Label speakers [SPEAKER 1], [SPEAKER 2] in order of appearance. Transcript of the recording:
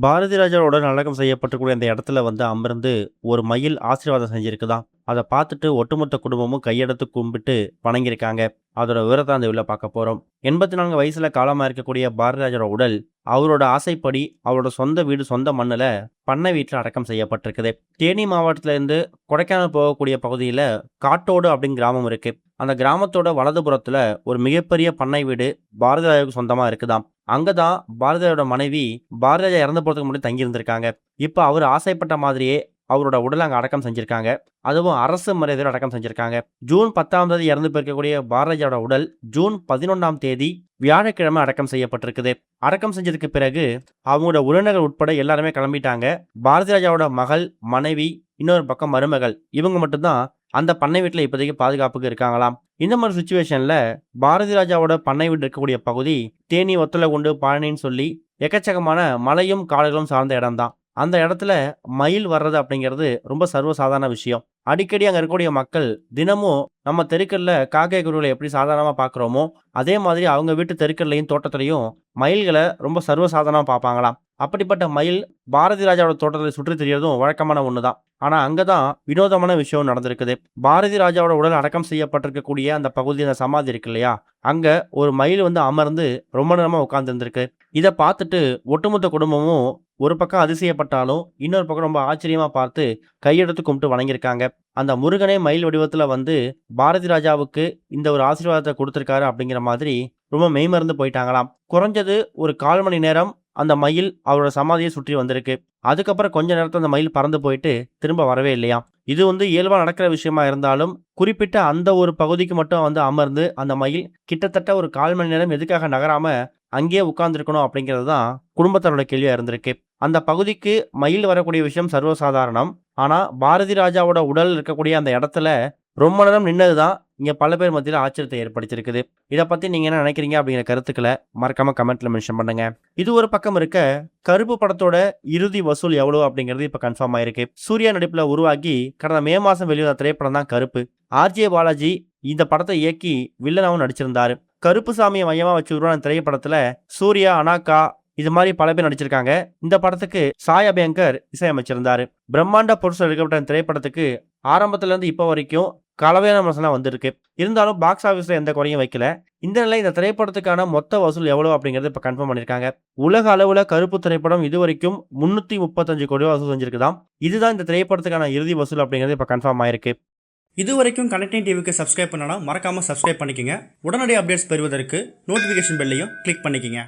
[SPEAKER 1] பாரதி ராஜாவோட நல்லடக்கம் செய்யப்பட்டிருக்கக்கூடிய அந்த இடத்துல வந்து அமர்ந்து ஒரு மயில் ஆசீர்வாதம் செஞ்சிருக்குதாம். அத பார்த்துட்டு ஒட்டுமொத்த குடும்பமும் கையெடுத்து கும்பிட்டு வணங்கியிருக்காங்க. அதோட விவரத்த அந்த இதுல பார்க்க போறோம். 84 வயசுல காலமா இருக்கக்கூடிய பாரதி ராஜாவோட உடல், அவரோட ஆசைப்படி அவரோட சொந்த வீடு, சொந்த மண்ணுல பண்ணை வீட்ல அடக்கம் செய்யப்பட்டிருக்குது. தேனி மாவட்டத்துல இருந்து கொடைக்கானல் போகக்கூடிய பகுதியில காட்டோடு அப்படின்னு கிராமம் இருக்கு. அந்த கிராமத்தோட வலதுபுறத்துல ஒரு மிகப்பெரிய பண்ணை வீடு பாரதி ராஜாவுக்கு சொந்தமா இருக்குதாம். அங்கதான் பாரதியோட மனைவி பாரதிராஜா இறந்து போறதுக்கு முன்னாடி தங்கி இருந்திருக்காங்க. இப்ப அவர் ஆசைப்பட்ட மாதிரியே அவரோட உடலை அங்க அடக்கம் செஞ்சிருக்காங்க. அதுவும் அரசு மரியாதையோட அடக்கம் செஞ்சிருக்காங்க. ஜூன் 10ஆம் தேதி இறந்து போயிருக்கக்கூடிய பாரதிராஜாவோட உடல் ஜூன் 11ஆம் தேதி வியாழக்கிழமை அடக்கம் செய்யப்பட்டிருக்குது. அடக்கம் செஞ்சதுக்கு பிறகு அவங்களோட உறவினர்கள் உட்பட எல்லாருமே கிளம்பிட்டாங்க. பாரதிராஜாவோட மகள், மனைவி, இன்னொரு பக்கம் மருமகள், இவங்க மட்டும்தான் அந்த பண்ணை வீட்டுல இப்போதைக்கு பாதுகாப்புக்கு இருக்காங்களாம். இந்த மாதிரி சுச்சுவேஷன்ல பாரதி ராஜாவோட பண்ணை வீடு இருக்கக்கூடிய பகுதி தேனி, ஒத்தலகுண்டு, பழனின்னு சொல்லி எக்கச்சக்கமான மலையும் காடுகளும் சார்ந்த இடம்தான். அந்த இடத்துல மயில் வர்றது அப்படிங்கிறது ரொம்ப சர்வசாதாரண விஷயம். அடிக்கடி அங்க இருக்கக்கூடிய மக்கள் தினமும் நம்ம தெருக்கள்ல காக்கை குருவிகளை எப்படி சாதாரணமா பாக்குறோமோ, அதே மாதிரி அவங்க வீட்டு தெருக்கள்லையும் தோட்டத்திலையும் மயில்களை ரொம்ப சர்வசாதாரணமா பார்ப்பாங்களாம். அப்படிப்பட்ட மயில் பாரதி ராஜாவோட தோட்டத்தை சுற்றி திரியறதும் வழக்கமான ஒண்ணுதான். ஆனா அங்கதான் வினோதமான விஷயம் நடந்திருக்குது. பாரதி ராஜாவோட உடல் அடக்கம் செய்யப்பட்டிருக்கக்கூடிய அந்த பகுதி, அந்த சமாதி இருக்கு இல்லையா, அங்க ஒரு மயில் வந்து அமர்ந்து ரொம்ப நேரமா உட்கார்ந்து இருந்திருக்கு. இதை பார்த்துட்டு ஒட்டுமொத்த குடும்பமும் ஒரு பக்கம் அதிசயப்பட்டாலும் இன்னொரு பக்கம் ரொம்ப ஆச்சரியமா பார்த்து கையெடுத்து கும்பிட்டு வணங்கியிருக்காங்க. அந்த முருகனே மயில் வடிவத்துல வந்து பாரதி ராஜாவுக்கு இந்த ஒரு ஆசீர்வாதத்தை கொடுத்திருக்காரு அப்படிங்கிற மாதிரி ரொம்ப மெய்மறந்து போயிட்டாங்களாம். குறைஞ்சது ஒரு 1/4 மணி நேரம் அந்த மயில் அவரோட சமாதியை சுற்றி வந்திருக்கு. அதுக்கப்புறம் கொஞ்ச நேரத்துல அந்த மயில் பறந்து போயிட்டு திரும்ப வரவே இல்லையாம். இது வந்து இயல்பா நடக்கிற விஷயமா இருந்தாலும் குறிப்பிட்ட அந்த ஒரு பகுதிக்கு மட்டும் வந்து அமர்ந்து அந்த மயில் கிட்டத்தட்ட ஒரு 1/4 மணி நேரம் எதுக்காக நகராம அங்கேயே உட்கார்ந்துருக்கணும் அப்படிங்கிறது தான் குடும்பத்தோட கேள்வியா இருந்திருக்கு. அந்த பகுதிக்கு மயில் வரக்கூடிய விஷயம் சர்வசாதாரணம். ஆனா பாரதி ராஜாவோட உடல் இருக்கக்கூடிய அந்த இடத்துல ரொம்ப நேரம் நின்னதுதான் இங்க பல பேர் மத்தியில ஆச்சரியத்தை ஏற்படுத்தியிருக்குது. இதை பத்தி நீங்க என்ன நினைக்கிறீங்க அப்படிங்கிற கருத்துக்களை மறக்காம கமெண்ட்ல மென்ஷன் பண்ணுங்க. இது ஒரு பக்கம் இருக்க, கருப்பு படத்தோட இறுதி வசூல் எவ்வளவு அப்படிங்கிறது இப்ப கன்ஃபார்ம் ஆயிருக்கு. சூர்யா நடிப்புல உருவாகி கடந்த மே மாசம் வெளிவந்த திரைப்படம் தான் கருப்பு. ஆர்ஜே பாலாஜி இந்த படத்தை இயக்கி வில்லனாவும் நடிச்சிருந்தாரு. கருப்பு சாமியை மையமா வச்சு உருவான திரைப்படத்துல சூர்யா, அனாக்கா இது மாதிரி பல பேர் நடிச்சிருக்காங்க. இந்த படத்துக்கு சாய் அபியங்கர் இசையமைச்சிருந்தாரு. பிரம்மாண்ட பொருட்கள் எடுக்கப்பட்ட திரைப்படத்துக்கு ஆரம்பத்துல இருந்து இப்ப வரைக்கும் கலவையான விமர்சனம் வந்திருக்கு. இருந்தாலும் பாக்ஸ் ஆபீஸ்ல எந்த குறையும் வைக்கல. இந்த நிலை இந்த திரைப்படத்துக்கான மொத்த வசூல் எவ்வளவு அப்படிங்கறது இப்ப கன்ஃபார்ம் பண்ணிருக்காங்க. உலக அளவுல கருப்பு திரைப்படம் இதுவரைக்கும் 335 கோடி வசூல் செஞ்சிருக்குதாம். இதுதான் இந்த திரைப்படத்துக்கான இறுதி வசூல் அப்படிங்கிறது இப்ப கன்ஃபார்ம் ஆயிருக்கு.
[SPEAKER 2] இதுவரைக்கும் கனெக்டிங் டிவிக்கு சப்ஸ்கிரைப் பண்ணனா மறக்காம சப்ஸ்கிரைப் பண்ணிக்கங்க. உடனடி அப்டேட்ஸ் பெறுவதற்கு நோட்டிபிகேஷன் பெல்லையும் கிளிக் பண்ணிக்கங்க.